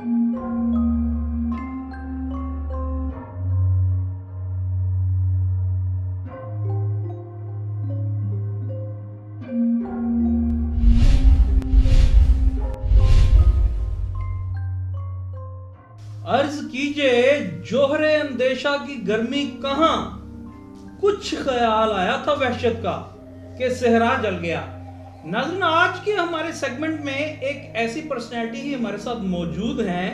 عرض کیجئے جوہر اندیشہ کی گرمی کہاں، کچھ خیال آیا تھا وحشت کا کہ صحرا جل گیا۔ ناظرین، آج کے ہمارے سیگمنٹ میں ایک ایسی پرسنالٹی ہی ہمارے ساتھ موجود ہیں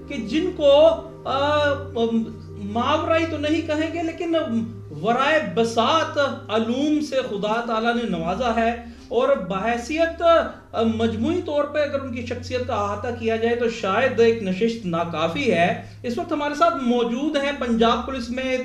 کہ جن کو ماورائی تو نہیں کہیں گے لیکن ورائے بساط علوم سے خدا تعالیٰ نے نوازا ہے، اور بحیثیت مجموعی طور پہ اگر ان کی شخصیت کا احاطہ کیا جائے تو شاید ایک نشست ناکافی ہے۔ اس وقت ہمارے ساتھ موجود ہیں، پنجاب پولیس میں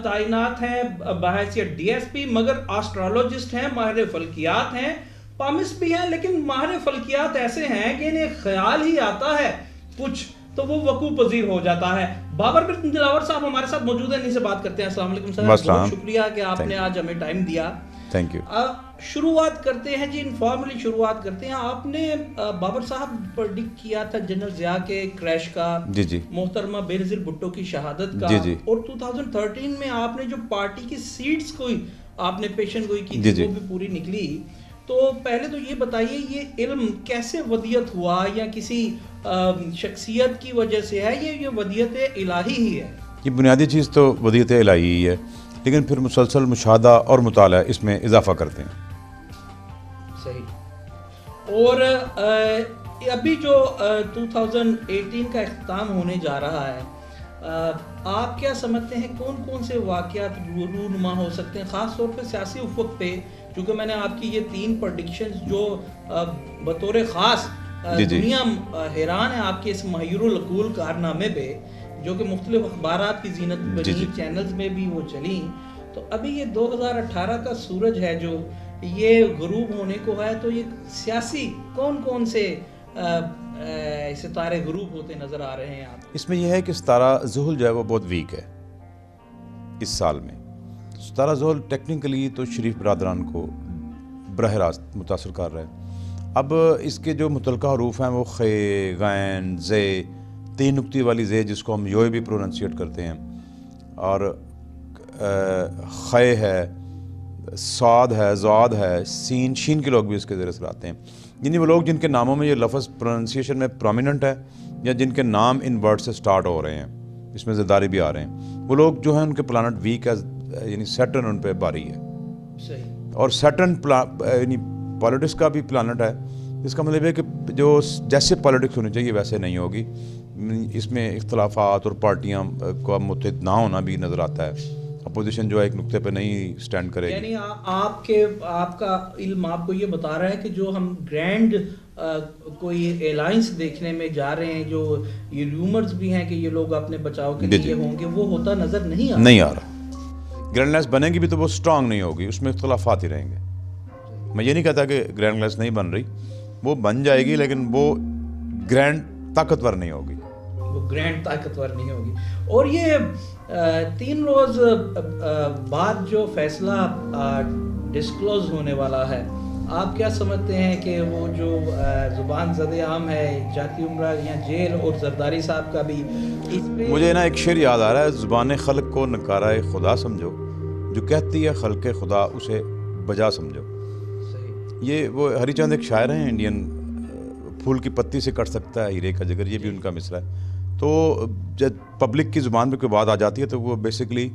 تعینات ہیں بحیثیت ڈی ایس پی، مگر آسٹرالوجسٹ ہیں، ماہر فلکیات ہیں، پامس بھی ہیں، لیکن ماہر فلکیات ایسے ہیں کہ انہیں خیال ہی آتا ہے کچھ تو وہ وقوع پذیر ہو جاتا ہے۔ بابر بن دلاور صاحب ہمارے ساتھ موجود ہیں، ان سے بات کرتے ہیں۔ السلام علیکم سر، بہت شکریہ کہ آپ نے آج ہمیں ٹائم دیا۔ Thank you. شروعات کرتے ہیں جی، انفارملی شروعات کرتے ہیں۔ آپ نے بابر صاحب پرڈکٹ کیا تھا جنرل ضیاء کے کریش کا، جی محترمہ بینظیر بھٹو کی شہادت کا، اور 2013 میں آپ نے جو پارٹی کی سیٹس کو آپ نے پیشن گوئی کی تھی وہ بھی پوری نکلی۔ تو پہلے تو یہ بتائیے یہ علم کیسے ودیت ہوا، یا کسی شخصیت کی وجہ سے ہے، یہ ودیت الہی ہی ہے؟ یہ بنیادی چیز تو ودیت الہی ہی ہے، لیکن پھر مسلسل مشاہدہ اور مطالعہ اس میں اضافہ کرتے ہیں۔ صحیح۔ اور ابھی جو 2018 کا اختتام ہونے جا رہا ہے، آپ کیا سمجھتے ہیں کون کون سے واقعات رونما ہو سکتے ہیں، خاص طور پہ سیاسی افق پہ؟ کیونکہ میں نے آپ کی یہ 3 پریڈکشنز جو بطور خاص دنیا حیران ہے آپ کے اس محیر العقول کارنامے پہ، جو کہ مختلف اخبارات کی زینت بنی، چینلز میں بھی وہ چلیں، تو ابھی یہ 2018 کا سورج ہے جو یہ غروب ہونے کو ہے، تو یہ سیاسی کون سے ستارے غروب ہوتے نظر آ رہے ہیں آپ؟ اس میں یہ ہے کہ ستارہ زحل جو ہے وہ بہت ویک ہے اس سال میں۔ ستارہ زحل ٹیکنیکلی تو شریف برادران کو براہ راست متاثر کر رہا ہے۔ اب اس کے جو متعلقہ حروف ہیں وہ خ، غین، زے، 3 نقطے والی زے جس کو ہم یوئے بھی پروننسیٹ کرتے ہیں، اور خ ہے، صاد ہے، زاد ہے، سین، شین کے لوگ بھی اس کے زیر اثر آتے ہیں۔ یعنی وہ لوگ جن کے ناموں میں یہ لفظ پروننسیشن میں پرومیننٹ ہے، یا جن کے نام ان ورڈ سے سٹارٹ ہو رہے ہیں، اس میں زداری بھی آ رہے ہیں، وہ لوگ جو ہیں ان کے پلانٹ ویک ہے، یعنی سیٹرن ان پہ باری ہے۔ صحیح۔ اور سیٹرن یعنی پالیٹکس کا بھی پلانٹ ہے، اس کا مطلب ہے کہ جو جیسے پالیٹکس ہونی چاہیے ویسے نہیں ہوگی، اس میں اختلافات اور پارٹیاں کا متحد نہ ہونا بھی نظر آتا ہے، اپوزیشن جو ہے ایک نقطے پہ نہیں سٹینڈ کرے گی۔ یعنی آپ کا علم آپ کو یہ بتا رہا ہے کہ جو ہم گرینڈ کوئی الائنس دیکھنے میں جا رہے ہیں، جو یہ ریومرز بھی ہیں کہ یہ لوگ اپنے بچاؤ کے لیے ہوں گے، وہ ہوتا نظر نہیں آ رہا۔ گرینڈ الائنس بنے گی بھی تو وہ اسٹرانگ نہیں ہوگی، اس میں اختلافات ہی رہیں گے۔ میں یہ نہیں کہتا کہ گرینڈ الائنس نہیں بن رہی، وہ بن جائے گی، لیکن وہ گرینڈ طاقتور نہیں ہوگی، اور یہ 3 روز بعد جو فیصلہ ڈسکلوز ہونے والا ہے، آپ کیا سمجھتے ہیں کہ وہ جو زبان زد عام ہے، جاتی عمرہ یا جیل، اور زرداری صاحب کا بھی اس پہ؟ مجھے ایک شعر یاد آ رہا ہے، زبان خلق کو نکارہ خدا سمجھو، جو کہتی ہے خلق خدا اسے بجا سمجھو۔ یہ وہ ہری چند ایک شاعر ہیں انڈین، پھول کی پتی سے کٹ سکتا ہے ہیرے کا جگر، یہ بھی ان کا مصرع ہے۔ تو جب پبلک کی زبان پہ کوئی بات آ جاتی ہے تو وہ بیسیکلی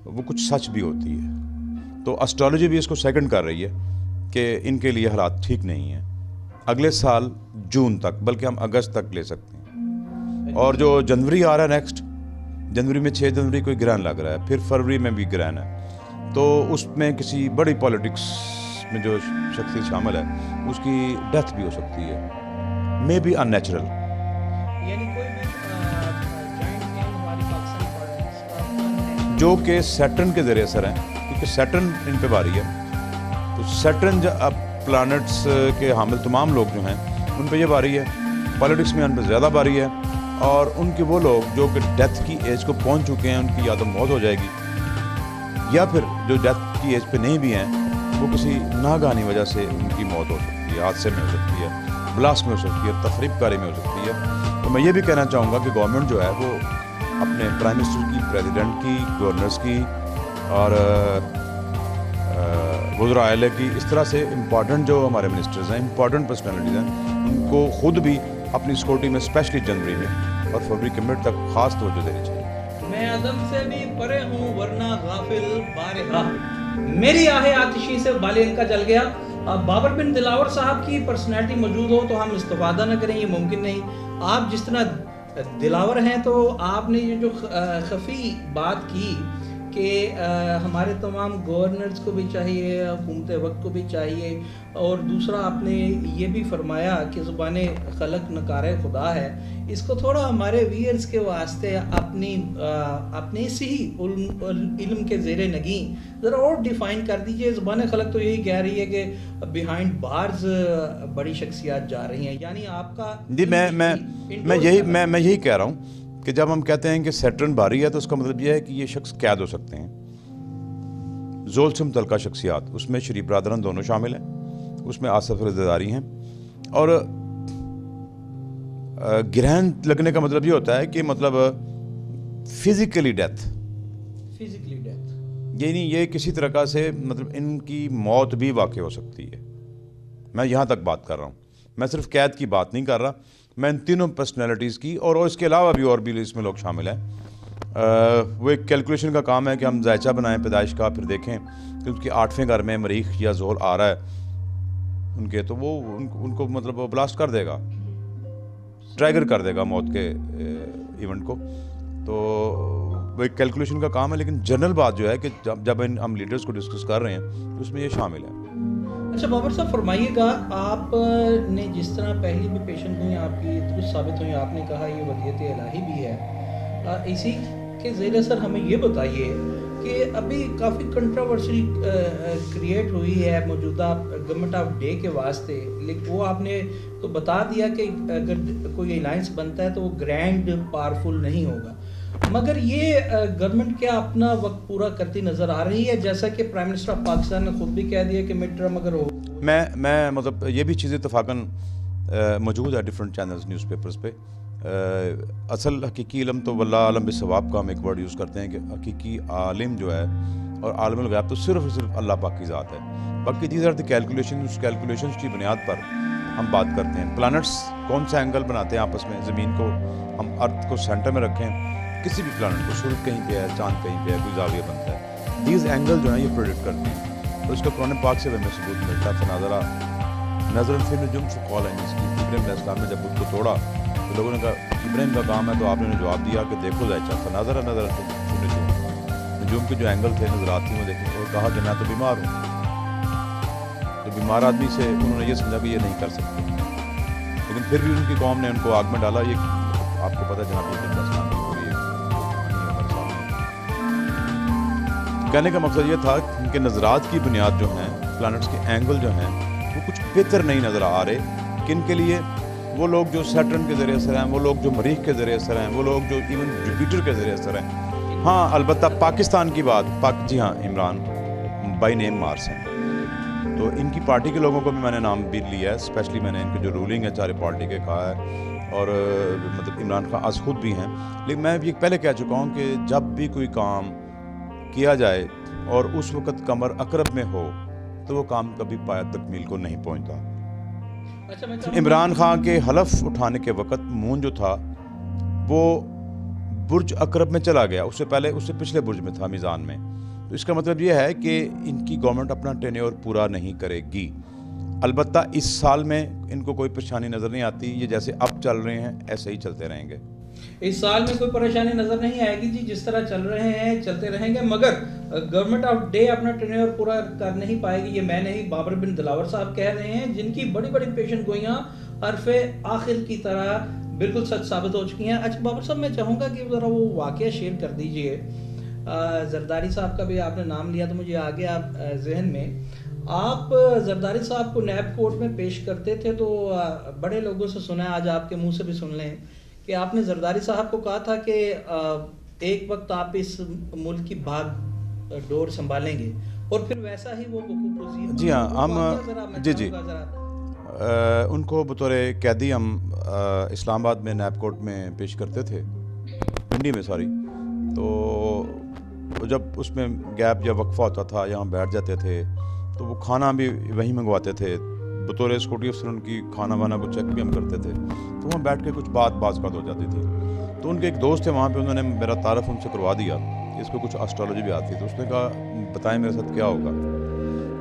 وہ کچھ سچ بھی ہوتی ہے۔ تو اسٹرالوجی بھی اس کو سیکنڈ کر رہی ہے کہ ان کے لیے حالات ٹھیک نہیں ہیں، اگلے سال جون تک، بلکہ ہم اگست تک لے سکتے ہیں۔ اور جو جنوری آ رہا ہے نیکسٹ جنوری میں 6 جنوری کوئی گرہن لگ رہا ہے، پھر فروری میں بھی گرہن ہے، تو اس میں کسی بڑی پالیٹکس میں جو شخصیت شامل ہے اس کی ڈیتھ بھی ہو سکتی ہے، مے بی ان نیچرل۔ جو کہ سیٹرن کے ذریعے اثر ہیں، کیونکہ سیٹرن ان پہ باری ہے، تو سیٹرن اب پلانٹس کے حامل تمام لوگ جو ہیں ان پہ یہ باری ہے، پالیٹکس میں ان پہ زیادہ باری ہے، اور ان کے وہ لوگ جو کہ ڈیتھ کی ایج کو پہنچ چکے ہیں ان کی یا تو موت ہو جائے گی، یا پھر جو ڈیتھ کی ایج پہ نہیں بھی ہیں وہ کسی ناگہانی وجہ سے ان کی موت ہو سکتی ہے، حادثے میں ہو سکتی ہے، بلاسٹ میں ہو سکتی ہے، تخریب کاری میں ہو سکتی ہے. تو میں یہ بھی کہنا چاہوں گا کہ گورنمنٹ جو ہے وہ اپنے پرائم منسٹر کی، پریزیڈنٹ کی، گورنرز کی اور وزراء اعلیٰ کی، اس طرح سے امپورٹنٹ جو ہمارے منسٹرز ہیں، امپورٹنٹ پرسنالٹیز ہیں، ان کو خود بھی اپنی سیکورٹی میں اسپیشلی جنوری میں اور فروری کے مڈ تک خاص توجہ دینی چاہیے. میں عدم سے بھی پرے ہوں ورنہ غافل بارہا، میری آہ آتشی سے بالین کا جل گیا. بابر بن دلاور صاحب کی پرسنالٹی موجود ہو تو ہم استفادہ نہ کریں، یہ ممکن نہیں. آپ جس طرح دلاور ہیں تو آپ نے یہ جو خفی بات کی کہ ہمارے تمام گورنرز کو بھی چاہیے، حکومت وقت کو بھی چاہیے، اور دوسرا آپ نے یہ بھی فرمایا کہ زبان خلق نکار خدا ہے. اس کو تھوڑا ہمارے ویئرز کے واسطے اپنے اسی علم کے زیر نگیں ذرا اور ڈیفائن کر دیجئے. زبان خلق تو یہی کہہ رہی ہے کہ بیہائنڈ بارز بڑی شخصیات جا رہی ہیں، یعنی آپ کا جی میں یہی کہہ رہا ہوں کہ جب ہم کہتے ہیں کہ سیٹرن باری ہے تو اس کا مطلب یہ ہے کہ یہ شخص قید ہو سکتے ہیں. زول سے متعلقہ شخصیات، اس میں شریف برادران دونوں شامل ہیں، اس میں آصف رضاداری ہیں. اور گرہن لگنے کا مطلب یہ ہوتا ہے کہ مطلب فزیکلی ڈیتھ، یعنی یہ کسی طرح سے مطلب ان کی موت بھی واقع ہو سکتی ہے. میں یہاں تک بات کر رہا ہوں، میں صرف قید کی بات نہیں کر رہا، میں ان تینوں پرسنالٹیز کی اور اس کے علاوہ بھی اور بھی اس میں لوگ شامل ہیں. وہ ایک کیلکولیشن کا کام ہے کہ ہم ذائچہ بنائیں پیدائش کا، پھر دیکھیں کہ اس کے 8ویں گھر میں مریخ یا زحل آ رہا ہے ان کے، تو وہ ان کو مطلب وہ بلاسٹ کر دے گا، ٹریگر کر دے گا موت کے ایونٹ کو. تو وہ ایک کیلکولیشن کا کام ہے، لیکن جنرل بات جو ہے کہ جب ہم لیڈرز کو ڈسکس کر رہے ہیں تو اس میں یہ شامل ہے. اچھا بابر صاحب فرمائیے گا، آپ نے جس طرح پہلی بھی پیشن گوئیں آپ کی درست ثابت ہوئی، آپ نے کہا یہ ودیعت الہی بھی ہے، اسی کے زیر اثر ہمیں یہ بتائیے کہ ابھی کافی کنٹراورسی کریٹ ہوئی ہے موجودہ گورنمنٹ آف ڈے کے واسطے، لیکن وہ آپ نے تو بتا دیا کہ اگر کوئی الائنس بنتا ہے تو وہ گرینڈ پاورفل نہیں ہوگا، مگر یہ گورنمنٹ کیا اپنا وقت پورا کرتی نظر آ رہی ہے؟ جیسا کہ پرائم منسٹر آف پاکستان نے خود بھی کہہ دیا کہ مڈ ٹرم اگر ہو. میں مطلب یہ بھی چیزیں اتفاقاً موجود ہے ڈفرینٹ چینلز نیوز پیپرز پہ. اصل حقیقی علم تو واللہ عالم بالصواب کا ہم ایک ورڈ یوز کرتے ہیں کہ حقیقی عالم جو ہے اور عالم الغیب تو صرف اللہ پاک کی ذات ہے. باقی دیز آر دی کیلکولیشن، اس کیلکولیشنز کی بنیاد پر ہم بات کرتے ہیں. پلانٹس کون سا اینگل بناتے ہیں آپس میں، زمین کو ہم ارتھ کو سینٹر میں رکھیں، کسی بھی پلانٹ کو، سورج کہیں پہ ہے، چاند کہیں پہ ہے، کوئی زاویہ بنتا ہے. دیز اینگل جو ہیں یہ پریڈکٹ کرتے ہیں اور اس کا قرآن پاک سے ہمیں ثبوت ملتا ہے. فناظرہ نظر فی النجوم فقال اس کی ابراہیم علیہ السلام نے جب بدھ کو توڑا تو لوگوں نے کہا ابراہیم کا کام ہے، تو آپ نے جواب دیا کہ دیکھو ذائچہ فناظرہ نظر فی النجوم، نجوم کے جو اینگل تھے نظرات تھیں وہ دیکھیں، اور کہا کہ میں تو بیمار ہوں. تو بیمار آدمی سے انہوں نے یہ سمجھا کہ یہ نہیں کر سکتے، لیکن پھر بھی ان کی قوم نے ان کو آگ میں ڈالا. یہ آپ کو پتہ جناب ابراہیم علیہ السلام کی پوری کہانی ہمارے سامنے. کہنے کا مقصد یہ تھا کہ ان کے نظرات کی بنیاد جو ہیں، پلانٹس کے اینگل جو ہیں وہ کچھ بہتر نہیں نظر آ رہے. کن کے لیے؟ وہ لوگ جو سیٹرن کے ذریعے اثر ہیں، وہ لوگ جو مریخ کے ذریعے اثر ہیں، وہ لوگ جو ایون جوپیٹر کے ذریعے اثر ہیں. ہاں البتہ پاکستان کی بات، جی ہاں عمران بائی نیم مارس ہیں، تو ان کی پارٹی کے لوگوں کو بھی میں نے نام بھی لیا ہے. اسپیشلی میں نے ان کی جو رولنگ ہے چارے پارٹی کے کہا ہے، اور مطلب عمران خان از خود بھی ہیں. لیکن میں یہ پہلے کہہ چکا ہوں کہ جب بھی کوئی کام کیا جائے اور اس وقت قمر عقرب میں ہو تو وہ کام کبھی پایہ تکمیل کو نہیں پہنچتا. عمران خان کے حلف اٹھانے کے وقت مون جو تھا وہ برج عقرب میں چلا گیا، اس سے پچھلے برج میں تھا، میزان میں. تو اس کا مطلب یہ ہے کہ ان کی گورنمنٹ اپنا ٹینیور پورا نہیں کرے گی. البتہ اس سال میں ان کو کوئی پریشانی نظر نہیں آتی، یہ جیسے اب چل رہے ہیں ایسے ہی چلتے رہیں گے. اس سال میں کوئی پریشانی نظر نہیں آئے گی جی، جس طرح چل رہے ہیں چلتے رہیں گے. مگر گورنمنٹ آف ڈے اپنا ٹینیور پورا کر نہیں پائے گی، یہ میں نہیں بابر بن دلاور صاحب کہہ رہے ہیں، جن کی بڑی بڑی پیشن گوئیاں حرف آخر کی طرح بالکل سچ ثابت ہو چکی ہیں. اچھا بابر صاحب میں چاہوں گا کہ ذرا وہ واقعہ شیئر کر دیجئے. زرداری صاحب کا بھی آپ نے نام لیا تو مجھے آ گیا ذہن میں. آپ زرداری صاحب کو نیب کورٹ میں پیش کرتے تھے تو بڑے لوگوں سے سنا ہے، آج آپ کے منہ سے بھی سن لیں کہ آپ نے زرداری صاحب کو کہا تھا کہ ایک وقت آپ اس ملک کی بھاگ ڈور سنبھالیں گے، اور پھر ویسا ہی وہ وقوع پذیر. جی ہاں، ہم جی ان کو بطور قیدی ہم اسلام آباد میں نیب کورٹ میں پیش کرتے تھے، پنڈی میں سوری. تو جب اس میں گیپ یا وقفہ ہوتا تھا یہاں بیٹھ جاتے تھے تو وہ کھانا بھی وہیں منگواتے تھے. بطور سیکورٹی افسر ان کی کھانا وانا کو چیک بھی ہم کرتے تھے. تو وہاں بیٹھ کے کچھ بات ہو جاتی تھی. تو ان کے ایک دوست تھے وہاں پہ، انہوں نے میرا تعارف ان سے کروا دیا کہ اس کو کچھ اسٹرالوجی بھی آتی. تو اس نے کہا بتائیں میرے ساتھ کیا ہوگا.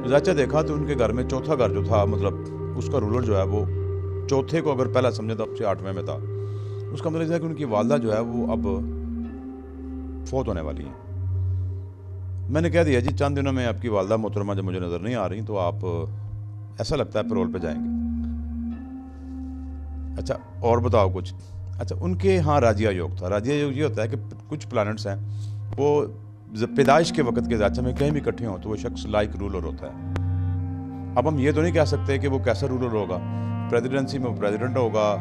جاچہ دیکھا تو ان کے گھر میں چوتھا گھر جو تھا، مطلب اس کا رولر جو ہے وہ چوتھے کو اگر پہلا سمجھے تو اب سے 8ویں میں تھا. اس کا مطلب یہ ہے کہ ان کی والدہ جو ہے وہ اب فوت ہونے والی ہیں. میں نے کہہ دیا جی چند دنوں میں آپ کی والدہ محترمہ جب مجھے نظر نہیں آ رہی تو آپ ایسا لگتا ہے پیرول پہ جائیں گے. اچھا اور بتاؤ کچھ. اچھا ان کے ہاں راجیہ یوگ تھا. راجیہ یوگ یہ ہوتا ہے کہ کچھ پلانٹس ہیں وہ پیدائش کے وقت کے ذاچہ میں کہیں بھی اکٹھے ہوں تو وہ شخص لائک رولر ہوتا ہے. اب ہم یہ تو نہیں کہہ سکتے کہ وہ کیسا رولر ہوگا. پریزیڈنسی میں وہ پریزیڈنٹ ہوگا،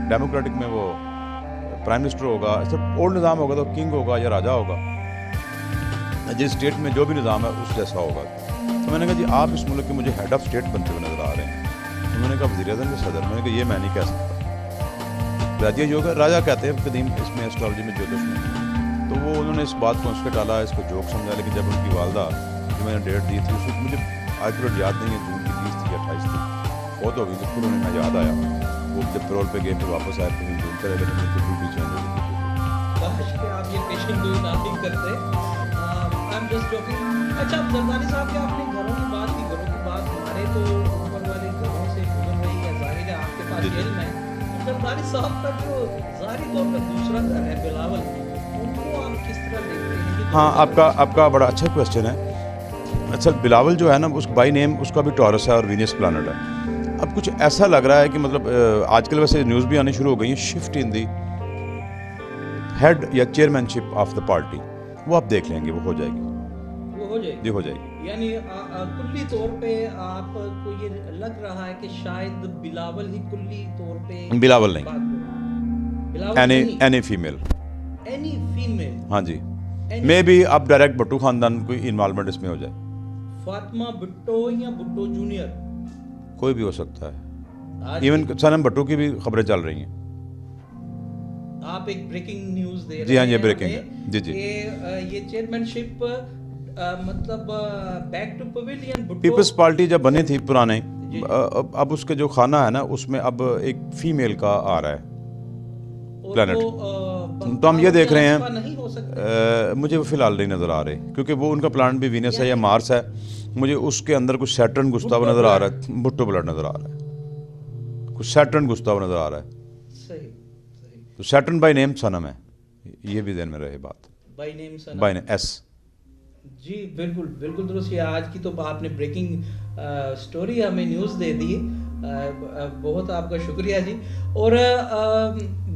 ڈیموکریٹک میں وہ پرائم منسٹر ہوگا. سب اولڈ نظام ہوگا تو کنگ ہوگا یا راجا ہوگا. جس اسٹیٹ میں جو بھی نظام ہے اس جیسا ہوگا. تو میں نے کہا جی آپ اس ملک کے مجھے ہیڈ آف اسٹیٹ بنتے ہوئے نظر آ رہے ہیں. انہوں نے کہا وزیر اعظم کے صدر. میں نے کہا یہ میں نہیں کہہ سکتا. راجیہ یوگ ہے، راجا کہتے ہیں قدیم اس میں اسٹرالوجی میں جوتش میں. تو وہ انہوں نے اس بات کو اس پہ ڈالا، اس کو جوک سمجھا. لیکن جب ان کی والدہ جو میں نے ڈیٹ دی تھی اس وقت مجھے ایکوریٹ یاد نہیں ہے، جون کی 30 تھی یا 28 تھی، بہت ہو گئی تھی. پھر انہیں میں یاد آیا وہ جب پیرول پہ گئے پھر واپس آئے پھر جون کرے لیکن مجھے ڈیوٹی چینج ہو گئی. کاش کہ آپ یہ پیشن گوئی نہ ہی کرتے. اچھا زرداری صاحب کیا اپنے گھروں کی بات ہمارے تو اوپر والے گھروں سے گزر رہی ہے، ظاہر ہے آپ کے پاس علم ہے. زرداری صاحب کا جو ظاہری طور پہ دوسرا گھر ہے بلاول، ان کو آپ کس طرح دیکھتے ہیں؟ ہاں آپ کا بڑا اچھا کویسچن ہے. اچھا بلاول جو ہے نا اس بائی نیم اس کا بھی ٹورس ہے اور وینس پلانٹ ہے. اب کچھ ایسا لگ رہا ہے کہ مطلب آج کل ویسے نیوز بھی آنی شروع ہو گئی ہیں، شفٹ ان دی ہیڈ یا chairman ship of the party. وہ آپ دیکھ لیں گے وہ ہو جائے گی. جی ہو جائے گی. یعنی کلی طور پہ آپ کو یہ لگ رہا ہے کہ شاید بلاول ہی کلی طور پہ بلاول نہیں، اینی فیمیل ہاں جی میں بھی اب ڈائریکٹ بٹو خاندان کوئی انوالومنٹ اس میں ہو جائے. فاطمہ بھٹو یا بھٹو جونیئر کوئی بھی ہو سکتا ہے. ایون سنم بھٹو کی بھی خبریں چل رہی ہیں. آپ ایک بریکنگ نیوز دے رہے ہیں. جی ہاں یہ بریکنگ ہے. جی یہ چیئرمین شپ مطلب back to pavilion Peoples Party جب بنی تھی پرانے، اب اس کے جو خانہ ہے نا اس میں اب ایک فیمیل کا آ رہا ہے پلانٹ. تو ہم یہ دیکھ رہے ہیں مجھے وہ فی الحال نہیں نظر آ رہے کیونکہ وہ ان کا پلانٹ بھی وینس ہے یا مارس ہے. مجھے اس کے اندر کچھ سیٹرن گھستا ہوا نظر آ رہا ہے. بھٹو بلڈ نظر آ رہا ہے، کچھ سیٹرن گھستا ہوا نظر آ رہا ہے. تو سیٹرن بائی نیم سنم ہے، یہ بھی ذہن میں رہے بات. By name S. جی بالکل درست. یہ آج کی تو آپ نے بریکنگ سٹوری ہمیں نیوز دے دی، بہت آپ کا شکریہ جی. اور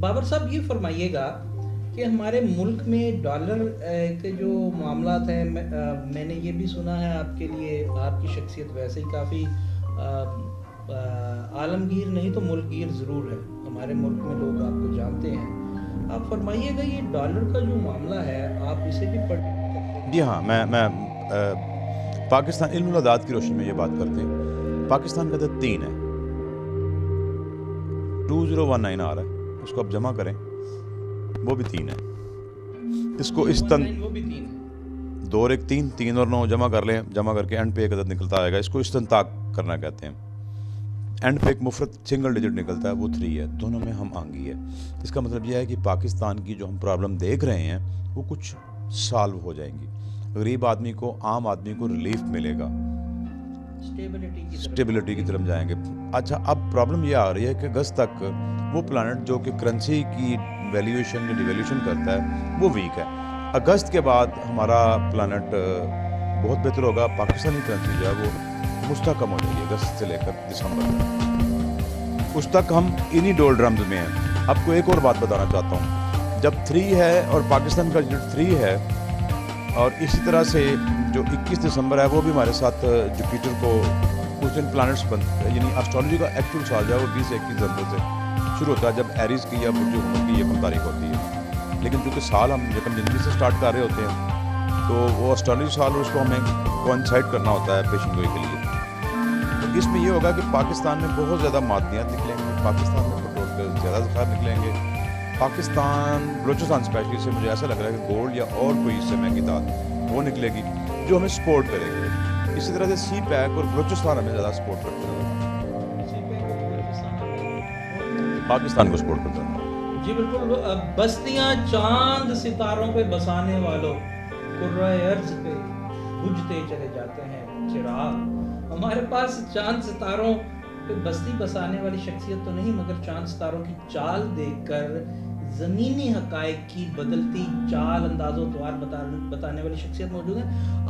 بابر صاحب یہ فرمائیے گا کہ ہمارے ملک میں ڈالر کے جو معاملات ہیں، میں نے یہ بھی سنا ہے آپ کے لیے آپ کی شخصیت ویسے ہی کافی عالمگیر نہیں تو ملک گیر ضرور ہے. ہمارے ملک میں لوگ آپ کو جانتے ہیں. آپ فرمائیے گا یہ ڈالر کا جو معاملہ ہے آپ اسے بھی پڑھ. جی ہاں میں پاکستان علم الاداد کی روشنی میں یہ بات کرتے ہیں. پاکستان کا عدد 3 ہے، 2019 آ رہا ہے، اس کو آپ جمع کریں وہ بھی 3 ہے. اس کو اس 2 اور 1 3 اور 9 جمع کر لیں، جمع کر کے اینڈ پہ ایک عدد نکلتا آئے گا. اس کو استنطاق کرنا کہتے ہیں. اینڈ پہ ایک مفرد سنگل ڈیجٹ نکلتا ہے وہ 3 ہے. دونوں میں ہم آہنگی ہے. اس کا مطلب یہ ہے کہ پاکستان کی جو ہم پرابلم دیکھ رہے ہیں وہ کچھ سالو ہو جائیں گی. غریب آدمی کو، عام آدمی کو ریلیف ملے گا، اسٹیبلٹی کی طرف جائیں گے. اچھا اب پرابلم یہ آ رہی ہے کہ اگست تک وہ پلانٹ جو کہ کرنسی کی ویلیویشن یا ڈیویلیوشن کرتا ہے وہ ویک ہے. اگست کے بعد ہمارا پلانٹ بہت بہتر ہوگا. پاکستانی کرنسی جو ہے وہ مستحکم ہو جائے گی اگست سے لے کر دسمبر تک. اس تک ہم انہی ڈول ڈرمز میں ہیں. آپ کو ایک اور بات بتانا چاہتا ہوں. جب 3 ہے اور پاکستان کا جو 3 ہے اور اسی طرح سے جو 21 دسمبر ہے وہ بھی ہمارے ساتھ جوپیٹر کو اس دن پلانٹس یعنی اسٹرالوجی کا ایکچوئل سال جو ہے وہ 20 سے 21 دسمبر سے شروع ہوتا ہے جب ایریز کی یا برج حمل کی 1 تاریخ ہوتی ہے. لیکن چونکہ سال ہم یکم جنوری سے سٹارٹ کر رہے ہوتے ہیں تو وہ اسٹرالوجی سال اس کو ہمیں کوانسائڈ کرنا ہوتا ہے پیشن گوئی کے لیے. تو اس میں یہ ہوگا کہ پاکستان میں بہت زیادہ معدنیات نکلیں گے، پاکستان میں پیٹرول کے زیادہ ذخائر نکلیں گے، پاکستان بلوچستان اسپیشلی سے مجھے ایسا لگ رہا ہے کہ گولڈ یا اور کوئی اس سے مہنگی دھات وہ نکلے گی جو ہمیں سپورٹ کرے گی. اسی طرح سے سی پیک اور بلوچستان ہمیں زیادہ سپورٹ کرتے ہیں، پاکستان کو سپورٹ کرتا ہے. جی بالکل. بستیاں چاند ستاروں پہ بسانے والوں، کرۂ ارض پہ بجھتے چلے جاتے ہیں چراغ. ہمارے پاس چاند ستاروں پہ بستی بسانے والی شخصیت تو نہیں، مگر چاند ستاروں کی چال دیکھ کر زمینی حقائق کی بدلتی چال انداز و توار بتانے والی شخصیت موجود ہے.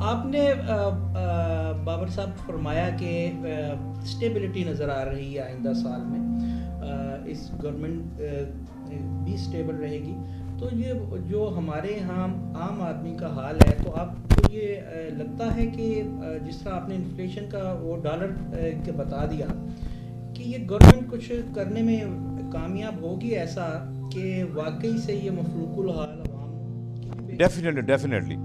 آپ نے بابر صاحب فرمایا کہ اسٹیبلٹی نظر آ رہی ہے آئندہ سال میں، اس گورنمنٹ بھی اسٹیبل رہے گی. تو یہ جو ہمارے یہاں عام آدمی کا حال ہے، تو آپ کو یہ لگتا ہے کہ جس طرح آپ نے انفلیشن کا وہ ڈالر کے بتا دیا کہ یہ گورنمنٹ کچھ کرنے میں کامیاب ہوگی ایسا کہ واقعی سے یہ مفلوق الحال عوام؟ ڈیفینیٹلی.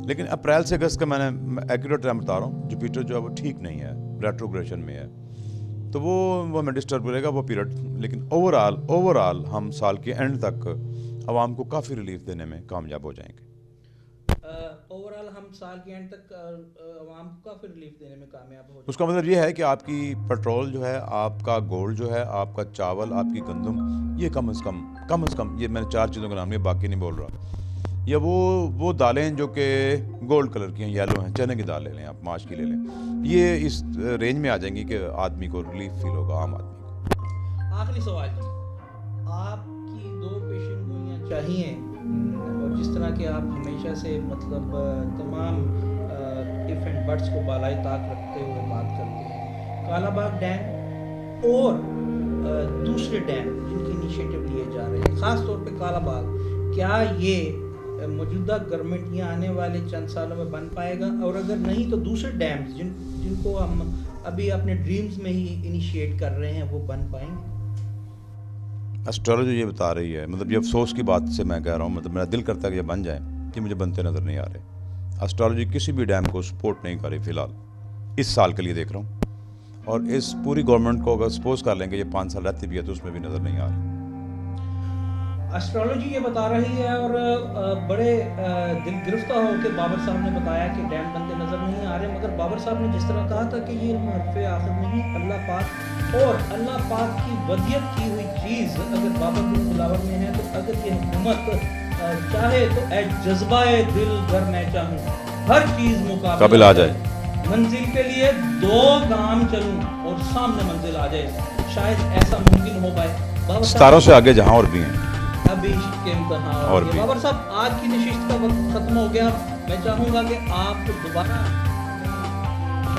لیکن اپریل سے اگست کا میں نے ایکوریٹ ٹائم بتا رہا ہوں، جوپیٹر جو ہے وہ ٹھیک نہیں ہے، ریٹروگریشن میں ہے، تو وہ ہمیں ڈسٹرب کرے گا وہ پیریڈ. لیکن اوور آل ہم سال کے اینڈ تک عوام کو کافی ریلیف دینے میں کامیاب ہو جائیں گے. اوور آل ہم سال کے اینڈ تک عوام کو کافی ریلیف دینے میں کامیاب ہو جائیں گے. اس کا مطلب یہ ہے کہ آپ کی پیٹرول جو ہے، آپ کا گولڈ جو ہے، آپ کا چاول، آپ کی گندم، یہ کم از کم یہ میں نے 4 چیزوں کا نام لیا، باقی نہیں بول رہا. یا وہ دالیں جو کہ گولڈ کلر کی ہیں، یلو ہیں، چنے کی دال لے لیں آپ، ماش کی لے لیں، یہ اس رینج میں آ جائیں گی کہ آدمی کو ریلیف فیل ہوگا، عام آدمی کو. آخری سوال جی، آپ کی 2 پیشن گوئیاں چاہیے، اور جس طرح کہ آپ ہمیشہ سے مطلب تمام اف اینڈ بٹس کو بالائے طاق رکھتے ہوئے بات کرتے ہیں، کالا باغ ڈیم اور دوسرے ڈیم جن کی انیشیٹو لیے جا رہے ہیں، خاص طور پہ کالا باغ، کیا یہ موجودہ گورنمنٹ یا آنے والے چند سالوں میں بن پائے گا؟ اور اگر نہیں تو دوسرے ڈیمز جن کو ہم ابھی اپنے ڈریمز میں ہی انیشیٹ کر رہے ہیں، وہ بن پائیں گے؟ اسٹرالوجی یہ بتا رہی ہے، مطلب یہ افسوس کی بات سے میں کہہ رہا ہوں، مطلب میرا دل کرتا ہے کہ یہ بن جائیں، کہ مجھے بنتے نظر نہیں آ رہے. اسٹرالوجی کسی بھی ڈیم کو سپورٹ نہیں کر رہی فی الحال، اس سال کے لیے دیکھ رہا ہوں. اور اس پوری گورنمنٹ کو اگر سپوز کر لیں کہ یہ 5 سال رہتی بھی ہے تو اس میں بھی نظر نہیں آ رہی. اسٹرالوجی یہ بتا رہی ہے، اور بڑے دل گرفتہ ہو کے بابر صاحب نے بتایا کہ ڈیم بنتے نظر نہیں آ رہے، مگر بابر صاحب نے جس طرح کہا تھا کہ یہ حرف آخر نہیں، اللہ پاک اور اللہ پاک کی ودیت کی ہوئی چیز اگر بابر بن بلاور میں ہے، تو اگر یہ حکومت چاہے تو اے جذبہ دل گر میں چاہوں ہر چیز مقابل آ جائے، منزل کے لیے 2 گام چلوں اور سامنے منزل آ جائے، شاید ایسا ممکن ہو پائے. ستاروں سے آگے جہاں اور بھی ہیں ابھی کے امتحان. اور بابر صاحب آج کی نشست کا وقت ختم ہو گیا، میں چاہوں گا کہ آپ دوبارہ.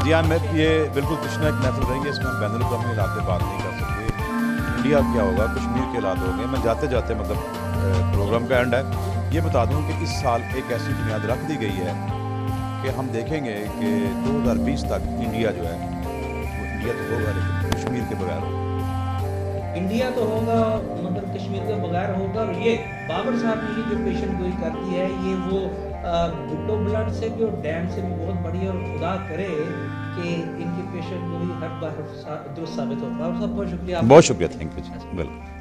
جی ہاں، میں یہ بالکل کچھ نہ ایک محفل رہی ہے، اس میں ہم بین الاقوامی حالات پہ بات نہیں کر سکتے. انڈیا کیا ہوگا، کشمیر کے حالات ہو گئے. میں جاتے جاتے مطلب پروگرام کا اینڈ ہے، یہ بتا دوں کہ اس سال ایک ایسی بنیاد رکھ دی گئی ہے کہ ہم دیکھیں گے کہ 2020 تک انڈیا جو ہے، وہ انڈیا تو ہوگا لیکن کشمیر کے بغیر ہوگا. انڈیا تو ہوگا مگر کشمیر کے بغیر ہوگا. اور یہ بابر صاحب نے یہ جو پیشن گوئی کرتی ہے، یہ وہ بھٹو بلڈ سے بھی اور ڈیم سے بھی بہت بڑی ہے، اور خدا کرے کہ ان کی پیشن گوئی ہر بار درست ثابت ہو. بابر صاحب بہت شکریہ. بہت شکریہ، تھینک یو. بالکل.